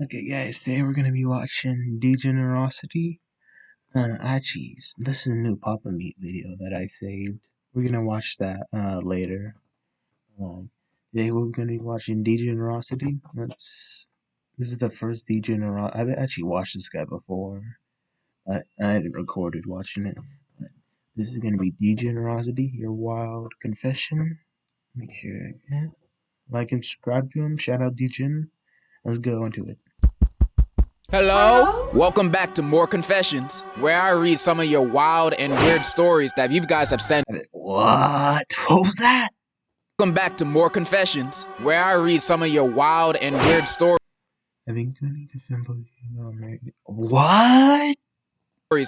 Okay, guys, today we're gonna be watching Degenerocity. Actually, this is a new Papa Meat video that I saved. We're gonna watch that later. Today we're gonna be watching Degenerocity. This is the first Degenerocity. I've actually watched this guy before, but I haven't recorded watching it. But this is gonna be Degenerocity, your wild confession. Make sure like and subscribe to him. Shout out Degen. Let's go into it. Hello? Welcome back to More Confessions, where I read some of your wild and weird stories that you guys have sent. What? What was that? Welcome back to More Confessions, where I read some of your wild and weird stories. What?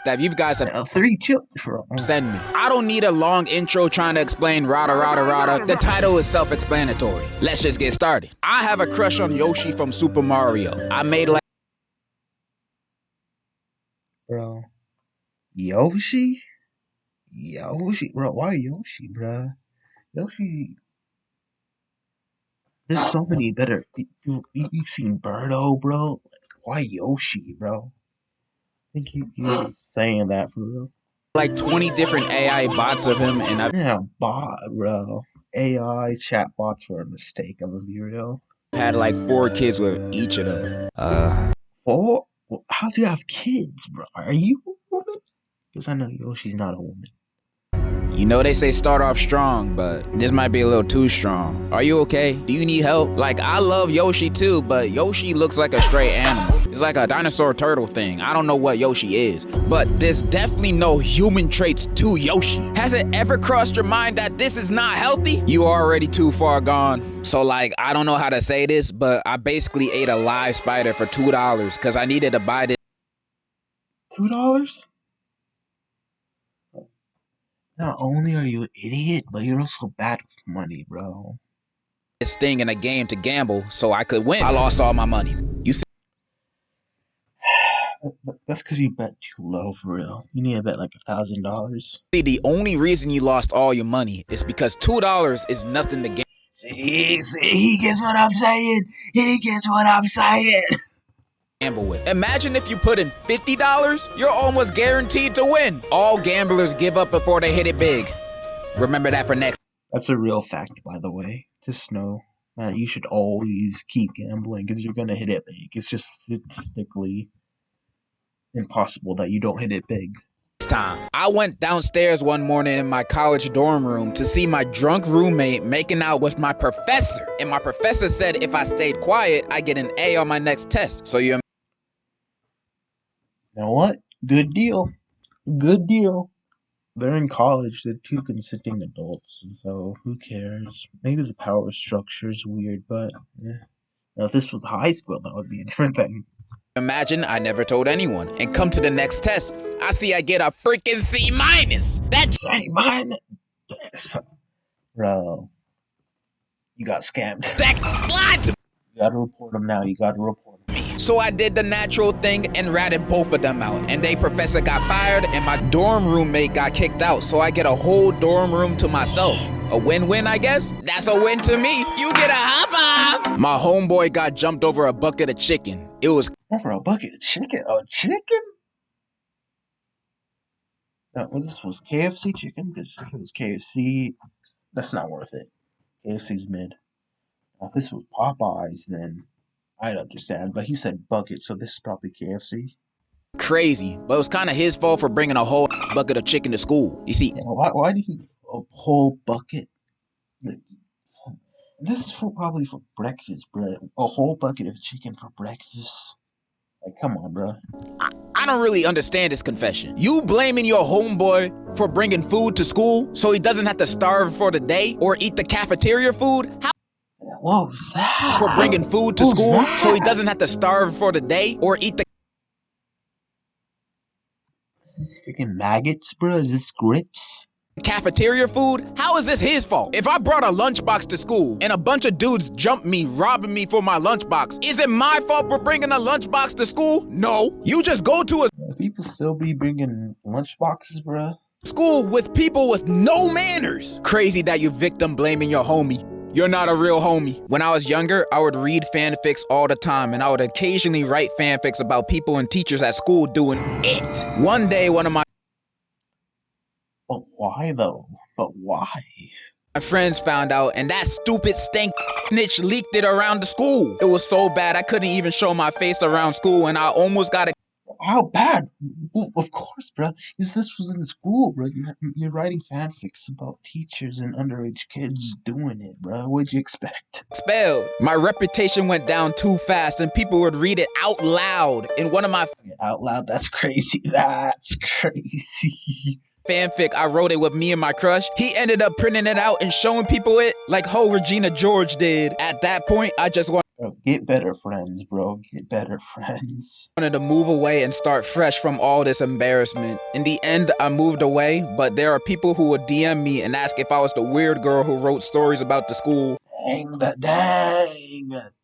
That you guys have sent me. I don't need a long intro trying to explain rada. The title is self-explanatory. Let's just get started. I have a crush on Yoshi from Super Mario. I made like Bro. Yoshi? Bro, why Yoshi, bro? Yoshi. There's so many better. You've seen Birdo, bro. Like, why Yoshi, bro? I think you're saying that for real. Like 20 different AI bots of him, and I've bot, bro. AI chat bots were a mistake. I'm gonna be real. had like 4 kids with each of them. 4? How do you have kids, bro? Are you a woman? Because I know Yoshi's not a woman. You know they say start off strong, but this might be a little too strong. Are you okay? Do you need help? Like, I love Yoshi too, but Yoshi looks like a stray animal. It's like a dinosaur turtle thing. I don't know what Yoshi is, but there's definitely no human traits to Yoshi. Has it ever crossed your mind that this is not healthy? You are already too far gone. So like, I don't know how to say this, but I basically ate a live spider for $2 because I needed to buy this. $2? Not only are you an idiot, but you're also bad with money, bro. This thing in a game to gamble so I could win. I lost all my money. You see? That's because you bet too low, for real. You need to bet like $1,000. See, the only reason you lost all your money is because $2 is nothing to gamble. See, he gets what I'm saying. He gets what I'm saying. Gamble with. Imagine if you put in $50, you're almost guaranteed to win. All gamblers give up before they hit it big. Remember that for next. That's a real fact, by the way. Just know that you should always keep gambling because you're gonna hit it big. It's just statistically impossible that you don't hit it big. Time. I went downstairs one morning in my college dorm room to see my drunk roommate making out with my professor. And my professor said if I stayed quiet, I get an A on my next test. So you know what? Good deal. Good deal. They're in college. They're 2 consenting adults. So who cares? Maybe the power structure is weird, but yeah. Now, if this was high school, that would be a different thing. Imagine I never told anyone and come to the next test. I see I get a freaking C-. That's C-. Bro. You got scammed. What? You gotta report them now. You gotta report them. So I did the natural thing and ratted both of them out. And they professor got fired and my dorm roommate got kicked out. So I get a whole dorm room to myself. A win-win, I guess? That's a win to me. You get a high five. My homeboy got jumped over a bucket of chicken. It was over a bucket of chicken? A chicken? No, well, this was KFC chicken. Because if it was KFC, that's not worth it. KFC's mid. Now, if this was Popeyes, then I'd understand. But he said bucket, so this is probably KFC. Crazy, but it was kind of his fault for bringing a whole bucket of chicken to school. You see, yeah, why do you a whole bucket? This is probably for breakfast, bro. A whole bucket of chicken for breakfast. Like, come on, bro. I don't really understand this confession. You blaming your homeboy for bringing food to school so he doesn't have to starve for the day or eat the cafeteria food? How? What was that? For bringing food to school so he doesn't have to starve for the day or eat the... Is this freaking maggots, bro? Is this grits? Cafeteria food? How is this his fault? If I brought a lunchbox to school and a bunch of dudes jumped me, robbing me for my lunchbox, is it my fault for bringing a lunchbox to school? No. You just go to a... People still be bringing lunchboxes, bro. School with people with no manners. Crazy that you victim blaming your homie. You're not a real homie. When I was younger, I would read fanfics all the time, and I would occasionally write fanfics about people and teachers at school doing it. One day, one of my But why though? But why? friends found out, and that stupid stank snitch leaked it around the school. It was so bad I couldn't even show my face around school, and I almost got How bad? Well, of course, bro. Because this was in school, bro. You're writing fanfics about teachers and underage kids doing it, bro. What'd you expect? expelled. My reputation went down too fast, and people would read it out loud in one of my Out loud, that's crazy. That's crazy. fanfic. I wrote it with me and my crush. He ended up printing it out and showing people it like how Regina George did. At that point, I just Bro, get better friends, bro. Get better friends. wanted to move away and start fresh from all this embarrassment. In the end, I moved away, but there are people who would DM me and ask if I was the weird girl who wrote stories about the school. Dang.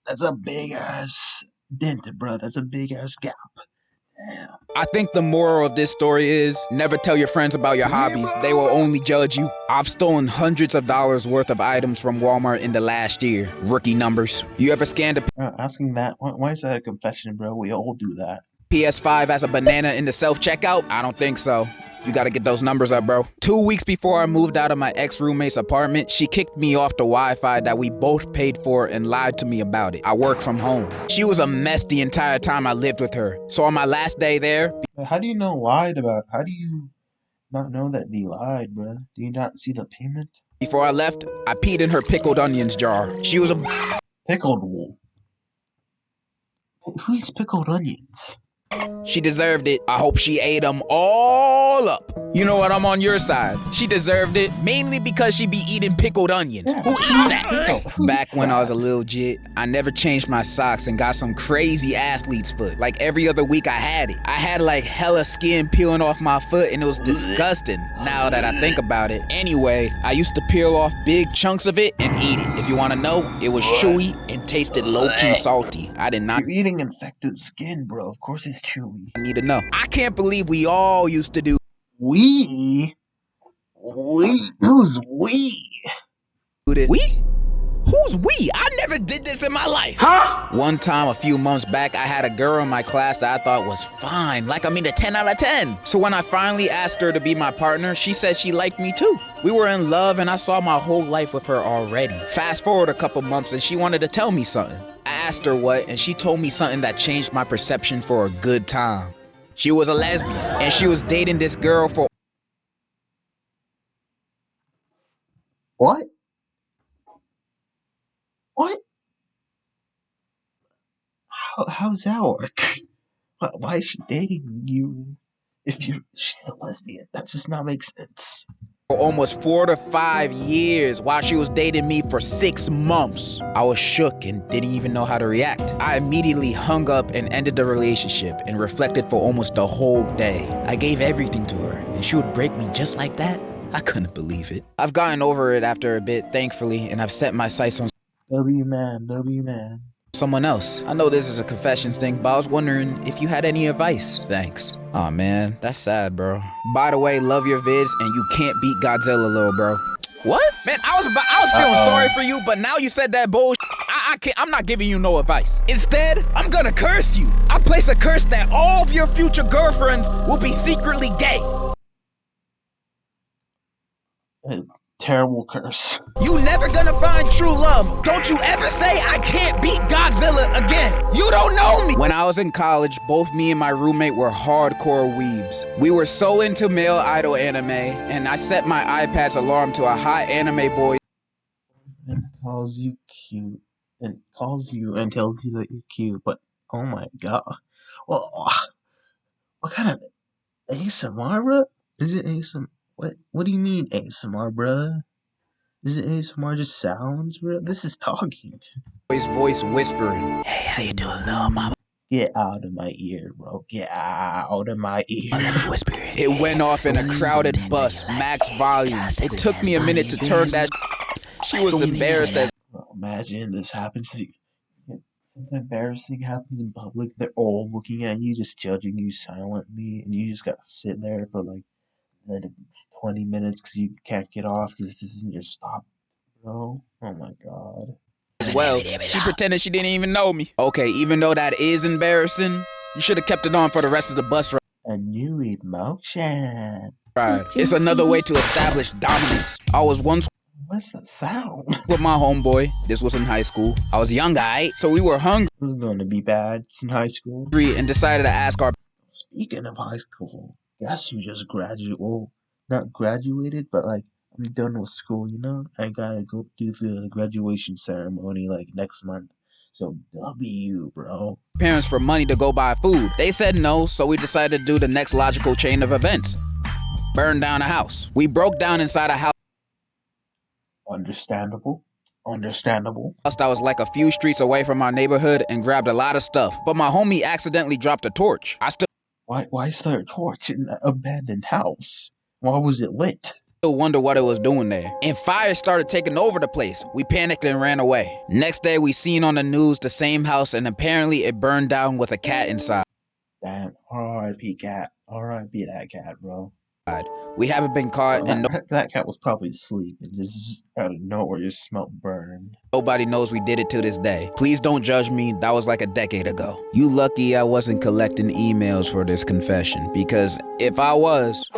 That's a big ass dent, bro. That's a big ass gap. Damn. I think the moral of this story is never tell your friends about your hobbies. They will only judge you. I've stolen hundreds of dollars worth of items from Walmart in the last year. Rookie numbers. You ever scanned a Asking that, why is that a confession, bro? We all do that. PS5 as a banana in the self-checkout? I don't think so. You gotta get those numbers up, bro. 2 weeks before I moved out of my ex-roommate's apartment, she kicked me off the Wi-Fi that we both paid for and lied to me about it. I work from home. She was a mess the entire time I lived with her. So on my last day there, How do you know lied about? How do you not know that they lied, bro? Do you not see the payment? before I left, I peed in her pickled onions jar. She was a Pickled wool. Who eats pickled onions? She deserved it. I hope she ate them all up. You know what? I'm on your side. She deserved it, mainly because she be eating pickled onions. Yeah. Who eats that? Who Back eats when I that? was a little jit, I never changed my socks and got some crazy athlete's foot. Like every other week I had it. I had like hella skin peeling off my foot and it was disgusting now that I think about it. Anyway, I used to peel off big chunks of it and eat it. If you want to know, it was chewy and tasted low-key salty. I did not You're eating infected skin, bro. Of course it's chewy. need to know. I can't believe we all used to do We? Who's we? this. We? Who's we? I never did this in my life. Huh? One time a few months back, I had a girl in my class that I thought was fine. Like, I mean, a 10 out of 10. So when I finally asked her to be my partner, she said she liked me too. We were in love and I saw my whole life with her already. Fast forward a couple months and she wanted to tell me something. I asked her what, and she told me something that changed my perception for a good time. She was a lesbian and she was dating this girl for What? What? How's that work? Why is she dating you if she's a lesbian? That does not make sense. almost 4 to 5 years while she was dating me for 6 months. I was shook and didn't even know how to react. I immediately hung up and ended the relationship and reflected for almost the whole day. I gave everything to her and she would break me just like that? I couldn't believe it. I've gotten over it after a bit, thankfully, and I've set my sights on W man. someone else. I know this is a confessions thing, but I was wondering if you had any advice. Thanks. Aw, man, that's sad, bro. By the way, love your vids, and you can't beat Godzilla, little bro. What? Man, I was feeling sorry for you, but now you said that bullshit. I'm not giving you no advice. Instead, I'm gonna curse you. I'll place a curse that all of your future girlfriends will be secretly gay. Terrible curse. You never gonna find true love. Don't you ever say I can't beat Godzilla again. You don't know me. When I was in college, both me and my roommate were hardcore weebs. We were so into male idol anime, and I set my iPad's alarm to a hot anime boy. And calls you cute. And calls you and tells you that you're cute, but oh my god. Well, what kind of ASMR, bro? Is it ASMR? What do you mean ASMR, bruh? Is it ASMR just sounds, bro? This is talking. Boy's voice whispering, "Hey, how you doing, little mama?" Get out of my ear, bro. Get out of my ear. It went off in a crowded bus, max volume. It took me a minute to turn that. She was embarrassed as. Bro, imagine this happens to you. Something embarrassing happens in public. They're all looking at you, just judging you silently, and you just gotta sit there for like 20 minutes because you can't get off because this isn't your stop. bro. Oh my god. As well, she pretended she didn't even know me. Okay, even though that is embarrassing, you should have kept it on for the rest of the bus A new emotion. ride. It's another way to establish dominance. I was once What's that sound? with my homeboy. This was in high school. I was young, so we were hungry This is going to be bad. It's in high school. and decided to ask our Speaking of high school, guess who just graduated? Well, not graduated, but like I'm done with school. You know, I gotta go do the graduation ceremony like next month. So W, bro. parents for money to go buy food. They said no, so we decided to do the next logical chain of events. Burn down a house. We broke down inside a house Understandable. Understandable. that was like a few streets away from our neighborhood and grabbed a lot of stuff. But my homie accidentally dropped a torch. I still Why is there a torch in an abandoned house? Why was it lit? wonder what it was doing there. And fire started taking over the place. We panicked and ran away. Next day, we seen on the news the same house, and apparently it burned down with a cat inside. Damn. R.I.P. cat. R.I.P. that cat, bro. We haven't been caught, and That cat was probably asleep and just out of nowhere just smelled burned. nobody knows we did it to this day. Please don't judge me. That was like a decade ago. You lucky I wasn't collecting emails for this confession, because if I was,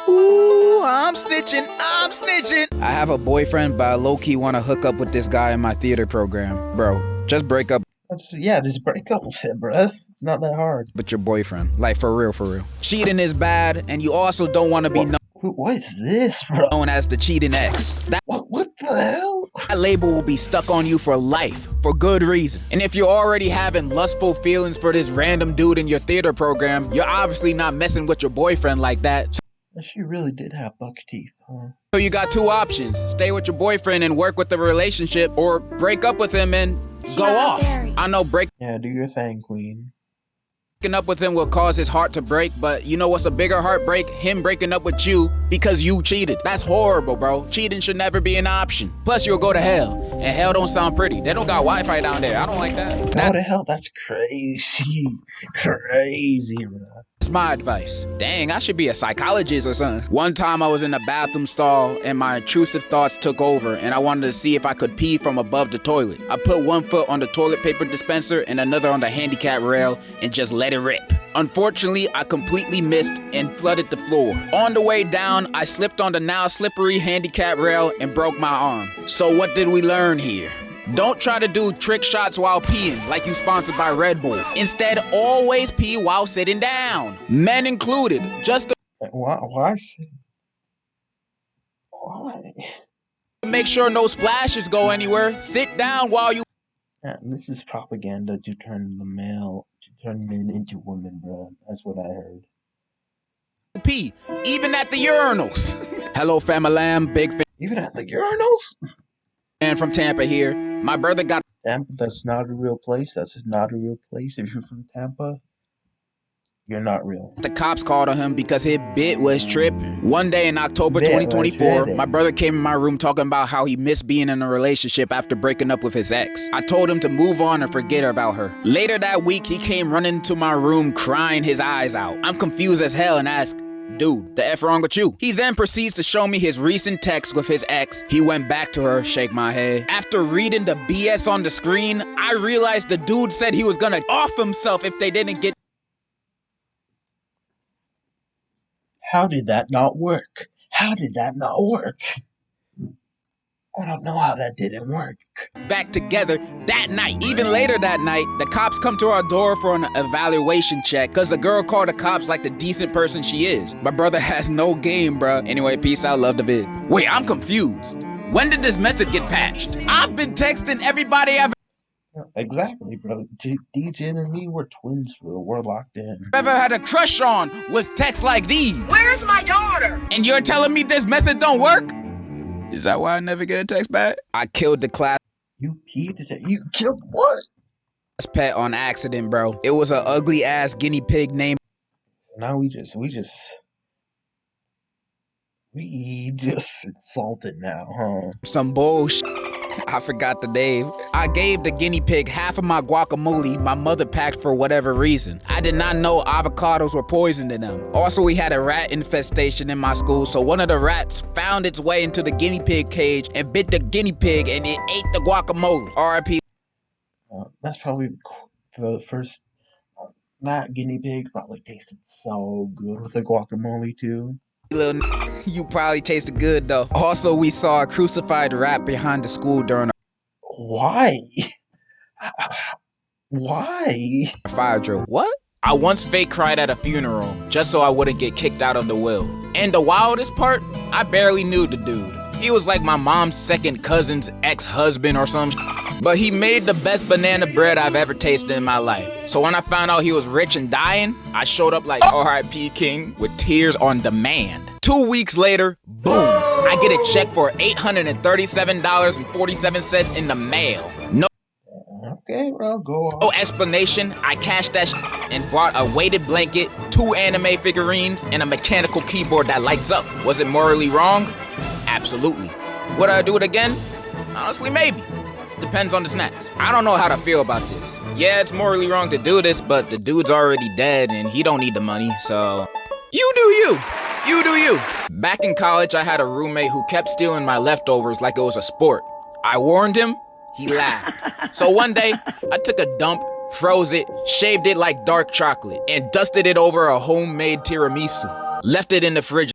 ooh, I'm snitching. I'm snitching. I have a boyfriend, but I low-key want to hook up with this guy in my theater program. Bro, just break up Just break up with him, bruh. It's not that hard. with your boyfriend. Like, for real, for real. Cheating is bad, and you also don't want to be What is this, bro? known as the cheating ex. What the hell? That label will be stuck on you for life, for good reason. And if you're already having lustful feelings for this random dude in your theater program, you're obviously not messing with your boyfriend like that. She really did have buck teeth, huh? So you got two options: stay with your boyfriend and work with the relationship, or break up with him and go off. I know breaking Yeah, do your thing, queen. up with him will cause his heart to break, but you know what's a bigger heartbreak? Him breaking up with you because you cheated. That's horrible, bro. Cheating should never be an option. Plus, you'll go to hell, and hell don't sound pretty. They don't got Wi-Fi down there. I don't like that. Go to hell, that's crazy. Crazy, bro. That's my advice. Dang, I should be a psychologist or something. One time I was in a bathroom stall and my intrusive thoughts took over and I wanted to see if I could pee from above the toilet. I put one foot on the toilet paper dispenser and another on the handicap rail and just let it rip. Unfortunately, I completely missed and flooded the floor. On the way down, I slipped on the now slippery handicap rail and broke my arm. So what did we learn here? Don't try to do trick shots while peeing like you sponsored by Red Bull. Instead, always pee while sitting down. Men included. Just to Why? make sure no splashes go anywhere, sit down while you Yeah, this is propaganda to turn men into women, bro. That's what I heard. pee, even at the urinals. Hello, fam, big Even at the urinals? fan from Tampa here. My brother got Tampa, that's not a real place. That's not a real place. If you're from Tampa, you're not real. the cops called on him because his bit was tripping. One day in October 2024, my brother came in my room talking about how he missed being in a relationship after breaking up with his ex. I told him to move on and forget about her. Later that week, he came running to my room crying his eyes out. I'm confused as hell and asked, dude, the F wrong with you? He then proceeds to show me his recent text with his ex. He went back to her, shake my head. After reading the BS on the screen, I realized the dude said he was gonna off himself if they didn't get How did that not work? How did that not work? I don't know how that didn't work. back together that night. Even later that night, the cops come to our door for an evaluation check because the girl called the cops like the decent person she is. My brother has no game, bruh. Anyway, peace out, love the vid. Wait, I'm confused. When did this method get patched? I've been texting everybody I've Exactly, bro. Degen and me, we're twins, bro. We're locked in. ever had a crush on with texts like these. Where's my daughter? And you're telling me this method don't work? Is that why I never get a text back? I killed the class You peed it. You killed what? pet on accident, bro. It was an ugly ass guinea pig named So now we just insulted now, huh? some bullshit. I forgot the name. I gave the guinea pig half of my guacamole my mother packed for whatever reason. I did not know avocados were poisoned in them. Also, we had a rat infestation in my school, so one of the rats found its way into the guinea pig cage and bit the guinea pig and it ate the guacamole. R.I.P. That's probably the first. That guinea pig probably tasted so good with the guacamole too. You probably tasted good though. Also, we saw a crucified rat behind the school during Why? Why? a fire drill. What? I once fake cried at a funeral just so I wouldn't get kicked out of the will. And the wildest part, I barely knew the dude. He was like my mom's second cousin's ex-husband or some but he made the best banana bread I've ever tasted in my life. So when I found out he was rich and dying, I showed up like R.I.P. King with tears on demand. 2 weeks later, boom, I get a check for $837.47 in the mail. Okay, bro, go on. No explanation, I cashed that and bought a weighted blanket, 2 anime figurines, and a mechanical keyboard that lights up. Was it morally wrong? Absolutely. Would I do it again? Honestly, maybe. Depends on the snacks. I don't know how to feel about this. Yeah, it's morally wrong to do this, but the dude's already dead and he don't need the money, so... You do you! You do you! Back in college, I had a roommate who kept stealing my leftovers like it was a sport. I warned him, he laughed. So one day, I took a dump, froze it, shaved it like dark chocolate, and dusted it over a homemade tiramisu. Left it in the fridge.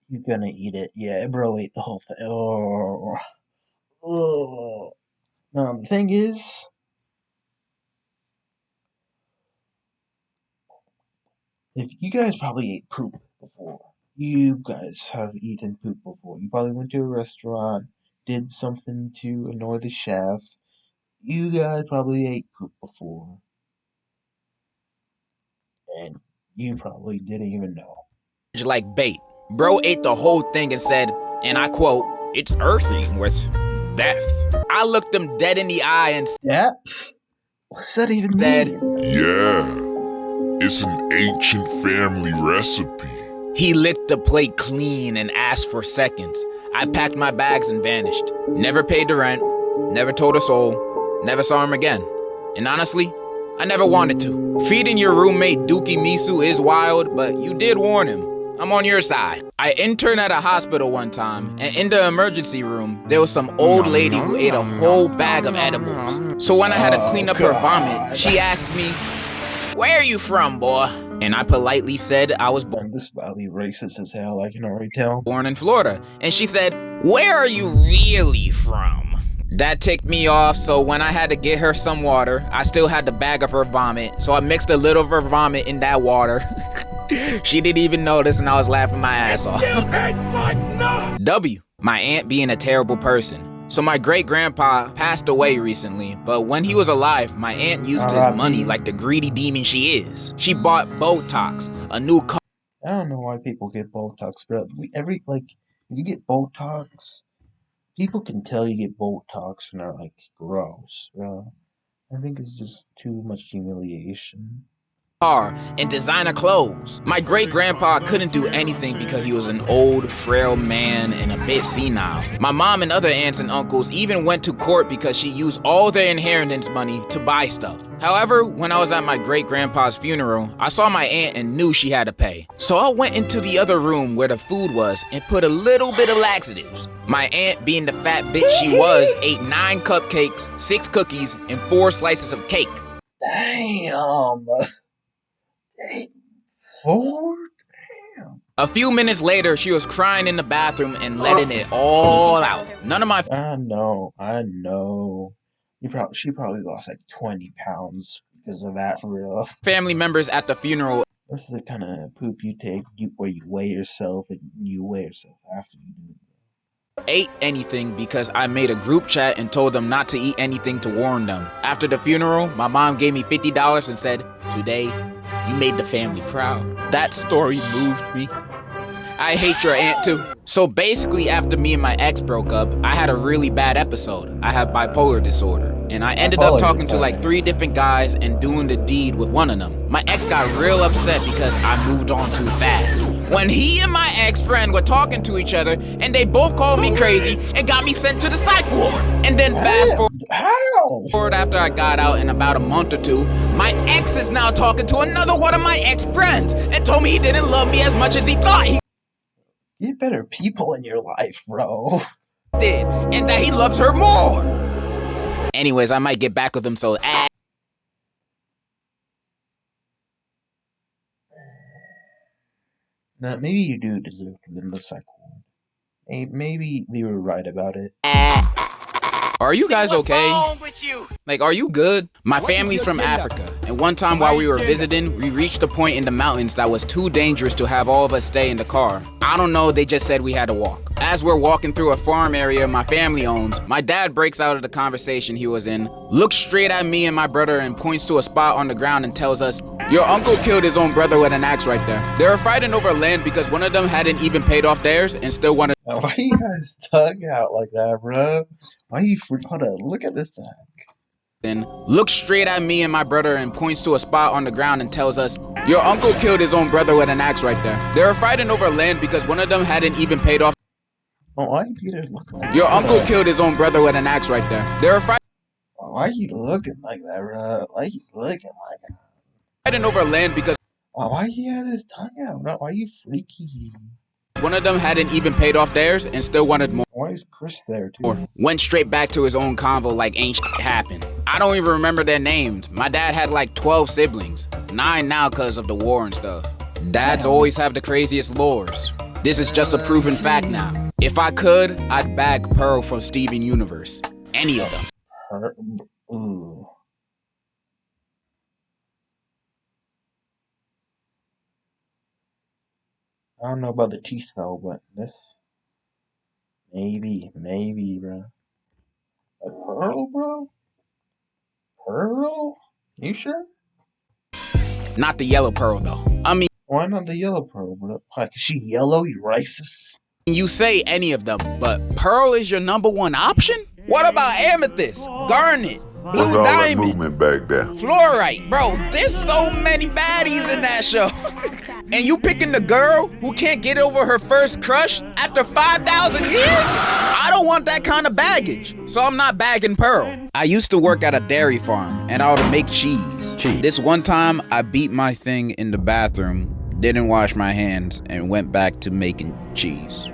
You're gonna eat it. Yeah, bro ate the whole thing. Oh. Oh. The thing is, if you guys probably ate poop before. You guys have eaten poop before. You probably went to a restaurant, did something to annoy the chef. You guys probably ate poop before. And you probably didn't even know. Like bait. Bro ate the whole thing and said, and I quote, "It's earthy with death." I looked him dead in the eye and Depth? What's that even said, mean? Yeah, it's an ancient family recipe. He licked the plate clean and asked for seconds. I packed my bags and vanished. Never paid the rent, never told a soul, never saw him again. And honestly, I never wanted to. Feeding your roommate Dookie Misu is wild, but you did warn him. I'm on your side. I interned at a hospital one time, and in the emergency room, there was some old lady who ate a whole bag of edibles. So when I had to clean up her vomit, she asked me, "Where are you from, boy?" And I politely said I was This is probably racist as hell, I can already tell. born in Florida. And she said, "Where are you really from?" That ticked me off, so when I had to get her some water, I still had the bag of her vomit, so I mixed a little of her vomit in that water. She didn't even notice and I was laughing my ass off. W, my aunt being a terrible person. So my great-grandpa passed away recently, but when he was alive, my aunt used his money like the greedy demon she is. She bought Botox, a new car. I don't know why people get Botox, bro. If you get Botox, people can tell you get Botox and they're like, gross, bro. I think it's just too much humiliation. And designer clothes. My great-grandpa couldn't do anything because he was an old, frail man and a bit senile. My mom and other aunts and uncles even went to court because she used all their inheritance money to buy stuff. However, when I was at my great-grandpa's funeral, I saw my aunt and knew she had to pay. So I went into the other room where the food was and put a little bit of laxatives. My aunt, being the fat bitch she was, ate 9 cupcakes, 6 cookies, and 4 slices of cake. Damn. 4? Damn. A few minutes later, she was crying in the bathroom and letting it all out. None of my I know. She probably lost like 20 pounds because of that, for real. family members at the funeral That's the kind of poop you take where you weigh yourself and you weigh yourself after you do it. ate anything because I made a group chat and told them not to eat anything to warn them. After the funeral, my mom gave me $50 and said, "Today, you made the family proud." That story moved me. I hate your aunt too. So basically, after me and my ex broke up, I had a really bad episode. I have bipolar disorder. And I ended up talking to like 3 different guys and doing the deed with one of them. My ex got real upset because I moved on too fast. when he and my ex-friend were talking to each other, and they both called me crazy and got me sent to the psych ward. And then fast forward after I got out in about a month or two, my ex is now talking to another one of my ex-friends and told me he didn't love me as much as he thought he Get better people in your life, bro. did, and that he loves her more. Anyways, I might get back with him, so Now, maybe you do deserve to be in the psych ward. Maybe they were right about it. Are you guys okay? Like, are you good? My family's from Africa, and one time while we were visiting, we reached a point in the mountains that was too dangerous to have all of us stay in the car. I don't know, they just said we had to walk. As we're walking through a farm area my family owns, my dad breaks out of the conversation he was in, looks straight at me and my brother and points to a spot on the ground and tells us, "Your uncle killed his own brother with an axe right there. They were fighting over land because one of them hadn't even paid off theirs and still wanted." Why you got his tongue out like that, bro? Why you hold up, look at this thing. Then looks straight at me and my brother and points to a spot on the ground and tells us, "Your uncle killed his own brother with an axe right there. They were fighting over land because one of them hadn't even paid off." Oh, why you Peter looking like Your that? uncle killed his own brother with an axe right there. They were Why you looking like that, bro? Why you looking like that? fighting over land because Why you had his tongue out, bro? Why you freaky? one of them hadn't even paid off theirs and still wanted more. Why is Chris there too? Went straight back to his own convo like ain't shit happened. I don't even remember their names. My dad had like 12 siblings. 9 now cause of the war and stuff. Dads always have the craziest lores. This is just a proven fact now. If I could, I'd bag Pearl from Steven Universe. Any of them. Ooh. I don't know about the teeth though, but this maybe, bro. A Pearl, bro? Pearl? You sure? Not the yellow Pearl though. I mean, Why not the yellow Pearl, bro? Why, 'cause she yellow, you racist? you say any of them, but Pearl is your number one option? What about Amethyst, Garnet, Blue What's all that Diamond, movement back there? Fluorite? Bro, there's so many baddies in that show. And you picking the girl who can't get over her first crush after 5,000 years? I don't want that kind of baggage, so I'm not bagging Pearl. I used to work at a dairy farm, and I would make cheese. This one time, I beat my thing in the bathroom, didn't wash my hands, and went back to making cheese.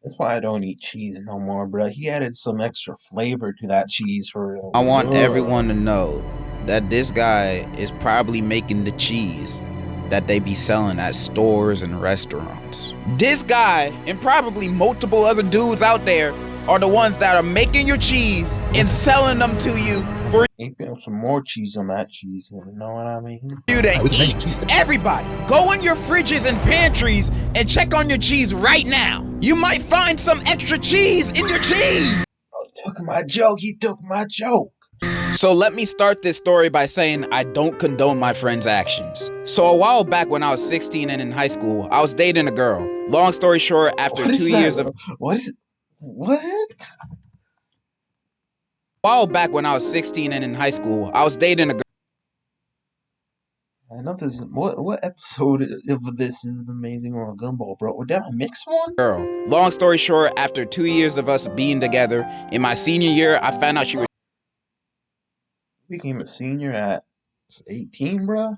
That's why I don't eat cheese no more, bro. He added some extra flavor to that cheese for real. I want everyone to know that this guy is probably making the cheese that they be selling at stores and restaurants. This guy and probably multiple other dudes out there are the ones that are making your cheese and selling them to you for He put some more cheese on that cheese, you know what I mean? you to eat. Everybody, go in your fridges and pantries and check on your cheese right now. You might find some extra cheese in your cheese. Oh, took my joke, he took my joke. So let me start this story by saying I don't condone my friend's actions. So a while back when I was 16 and in high school, I was dating a girl. Long story short, after What is 2 that, years bro? of... What is it? What? A while back when I was 16 and in high school, I was dating a girl. I know this. What episode of this is Amazing or a Gumball, bro? Did I mix one? Long story short, after 2 years of us being together, in my senior year, I found out she was Became a senior at 18, bro.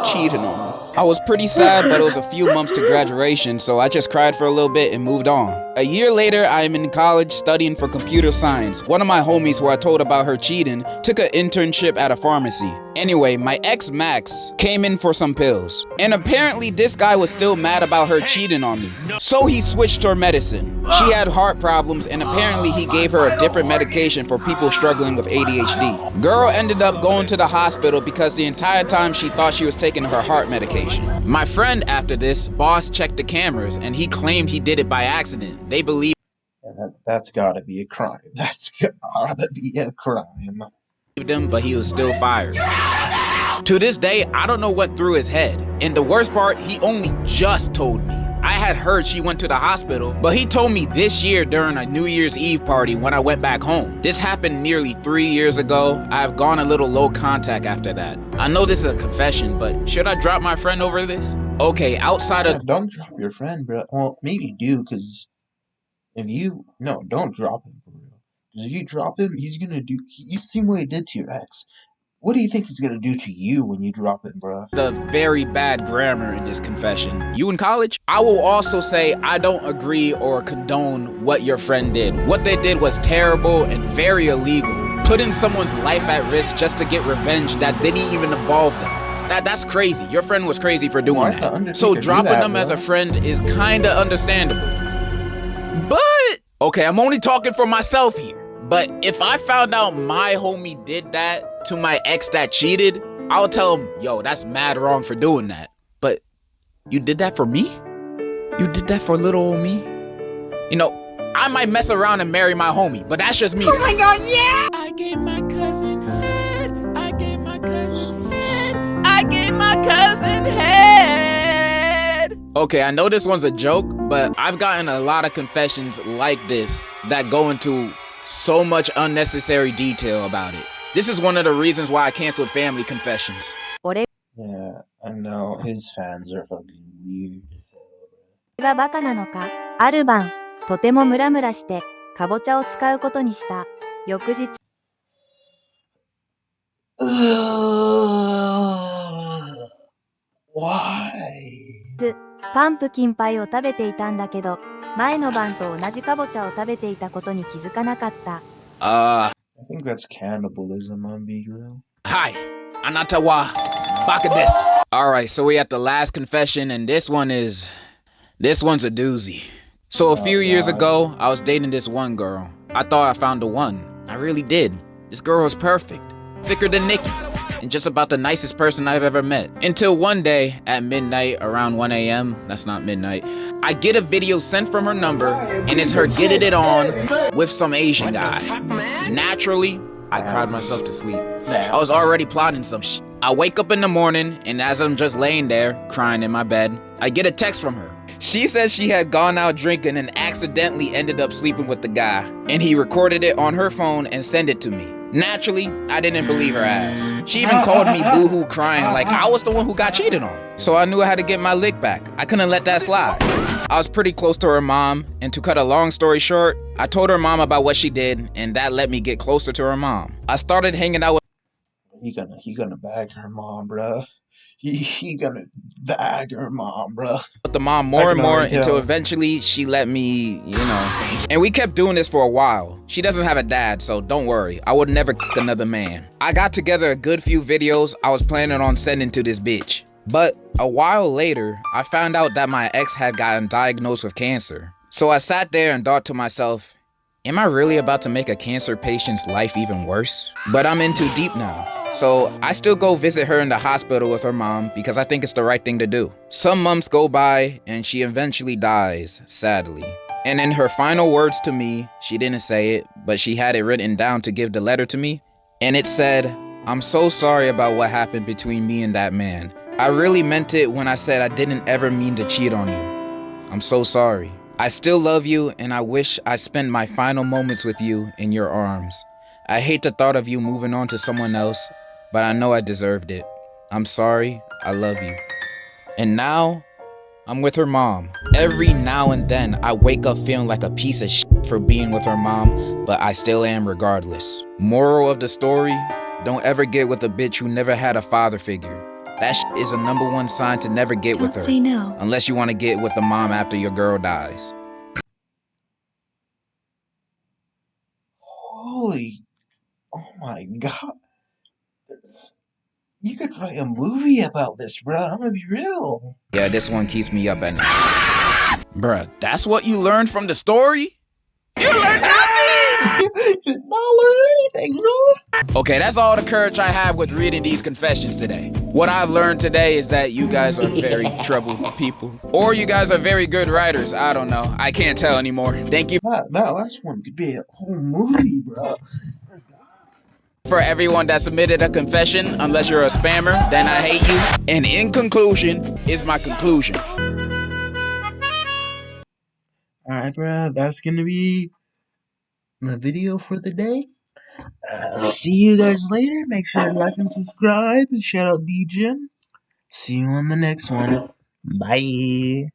cheating on me. I was pretty sad, but it was a few months to graduation, so I just cried for a little bit and moved on. A year later, I am in college studying for computer science. One of my homies who I told about her cheating took an internship at a pharmacy. Anyway, my ex Max came in for some pills, and apparently this guy was still mad about her cheating on me. So he switched her medicine. She had heart problems, and apparently he gave her a different medication for people struggling with ADHD. Girl ended up going to the hospital because the entire time she thought she was taking her heart medication. My friend after this, boss checked the cameras, and he claimed he did it by accident. They believed That's gotta be a crime. That's gotta be a crime. him, but he was still fired. To this day, I don't know what through his head. And the worst part, he only just told me. I had heard she went to the hospital, but he told me this year during a New Year's Eve party when I went back home. This happened nearly 3 years ago. I've gone a little low contact after that. I know this is a confession, but should I drop my friend over this? Okay, outside of... Don't drop your friend, bro. Well, maybe do, because no, don't drop him for real. Because if you drop him, he's gonna do... You've seen what he did to your ex. What do you think he's gonna do to you when you drop him, bro? The very bad grammar in this confession. You in college? I will also say I don't agree or condone what your friend did. What they did was terrible and very illegal. Putting someone's life at risk just to get revenge that didn't even involve them. That's crazy. Your friend was crazy for doing that. So dropping them as a friend is kinda understandable. But, okay, I'm only talking for myself here. But if I found out my homie did that to my ex that cheated, I'll tell him, yo, that's mad wrong for doing that. But you did that for me? You did that for little old me? You know, I might mess around and marry my homie, but that's just me. Oh my God, yeah! I gave my cousin head. I gave my cousin head. I gave my cousin head. Okay, I know this one's a joke, but I've gotten a lot of confessions like this that go into so much unnecessary detail about it. This is one of the reasons why I canceled family confessions. Yeah, I know. His fans are fucking weird as hell, bro. がバカなのか、ある晩、とてもムラムラして、かぼちゃを使うことにした。翌日、Why? パンプキンパイを食べていたんだけど、前の晩と同じかぼちゃを食べていたことに気づかなかった。I think that's cannibalism on Big Real. Hi, anata wa baka desu. Alright, so we at the last confession, and this one's a doozy. So a few years ago, I was dating this one girl. I thought I found the one. I really did. This girl was perfect. Thicker than Nikki. And just about the nicest person I've ever met. Until one day, at midnight, around 1 a.m., that's not midnight, I get a video sent from her number, and it's her getting it on with some Asian guy. Naturally, I cried myself to sleep. I was already plotting some shit. I wake up in the morning, and as I'm just laying there, crying in my bed, I get a text from her. She says she had gone out drinking and accidentally ended up sleeping with the guy, and he recorded it on her phone and sent it to me. Naturally, I didn't believe her ass. She even called me boohoo crying like I was the one who got cheated on. So I knew I had to get my lick back. I couldn't let that slide. I was pretty close to her mom, and to cut a long story short, I told her mom about what she did, and that let me get closer to her mom. I started hanging out with... He gonna bag her mom, bruh. He gonna bag her mom, bruh. With the mom more and more until eventually she let me, you know. And we kept doing this for a while. She doesn't have a dad, so don't worry. I would never another man. I got together a good few videos I was planning on sending to this bitch. But a while later, I found out that my ex had gotten diagnosed with cancer. So I sat there and thought to myself, am I really about to make a cancer patient's life even worse? But I'm in too deep now. So I still go visit her in the hospital with her mom because I think it's the right thing to do. Some months go by and she eventually dies, sadly. And in her final words to me, she didn't say it, but she had it written down to give the letter to me. And it said, I'm so sorry about what happened between me and that man. I really meant it when I said I didn't ever mean to cheat on you. I'm so sorry. I still love you and I wish I spent my final moments with you in your arms. I hate the thought of you moving on to someone else, but I know I deserved it. I'm sorry, I love you. And now, I'm with her mom. Every now and then, I wake up feeling like a piece of shit for being with her mom, but I still am regardless. Moral of the story, don't ever get with a bitch who never had a father figure. That shit is a #1 sign to never get with her. Say no. Unless you want to get with the mom after your girl dies. Holy, oh my God. You could write a movie about this, bro. I'm gonna be real. Yeah, this one keeps me up at night. Bruh, that's what you learned from the story? You learned nothing! Did not learn anything, bro. Okay, that's all the courage I have with reading these confessions today. What I've learned today is that you guys are very troubled people. Or you guys are very good writers. I don't know. I can't tell anymore. Thank you That last one could be a whole movie, bro. for everyone that submitted a confession. Unless you're a spammer, then I hate you. And in conclusion is my conclusion. Alright, bro, that's gonna be the video for the day. See you guys later. Make sure to like and subscribe, and shout out Degen. See you on the next one. Bye.